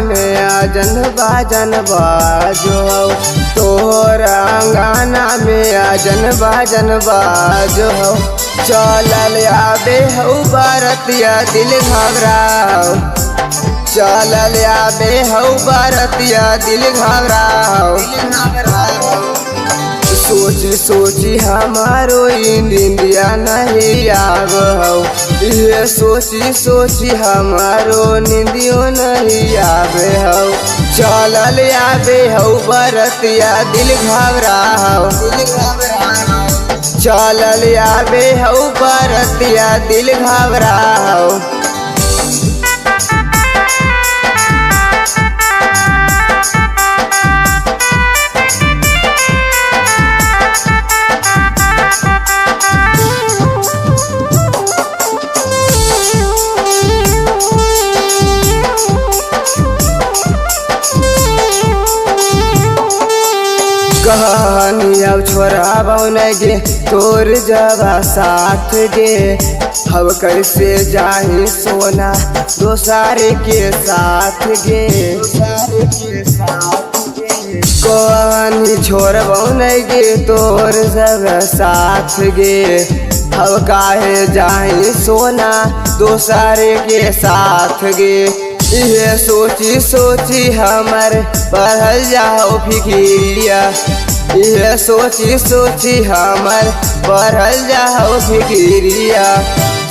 में आजन बाजन बाजो तोहर अंगना में आजन बाजन बाजो चलल आबे हौ बरतिया दिल घबराओ चलल आबे हौ बरतिया दिल घबराओ सोची सोची हमारो इंडिया नहीं आव हौ ये सोची सोची हमारो निंदियो नहीं आवे हौ चलल आबे हौ बरतिया दिल घबराओ चलल आबे हौ बरतिया दिल घबराओ कहानी अब छोरा बन गे तोर जबा साथ गे अब कैसे जाही सोना दोसारे के साथ गे कहानी छोर बन गे तोर जबा साथ गे अब काहे जाही सोना दोसारे के साथ गे ये सोची सोची हमर बढ़ल जाओ फिकिरिया ये सोची सोची हमर बढ़ल जाओ फिकिरिया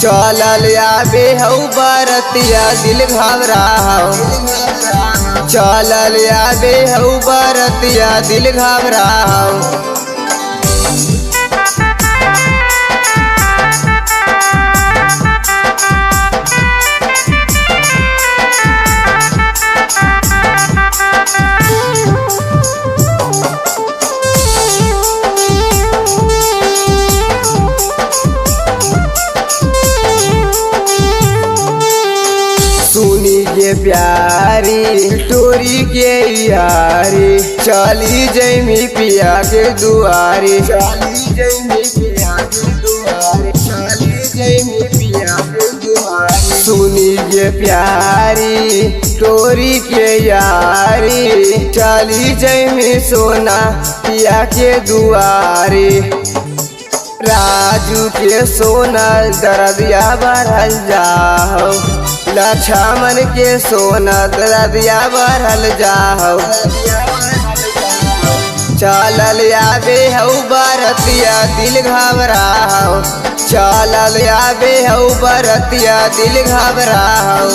चलल आबे हौ बरतिया दिल घबराओ चलल आबे हौ बरतिया दिल घबराओ सुनी के प्यारी टोरी के यारी चली जैमी पिया के दुआरी चली जैमी पिया के दुआरी चली जैमी पिया के दुआरी सुनी के प्यारी टोरी के यारी चली जैमी सोना पिया के दुआरी राजू के सोना दरदिया बढ़ल जाओ लक्ष्मण के सोना दरदिया बढ़ल जाओ चलल आबे हौ बरतिया दिल घबराओ चलल आबे हौ बरतिया दिल घबराओ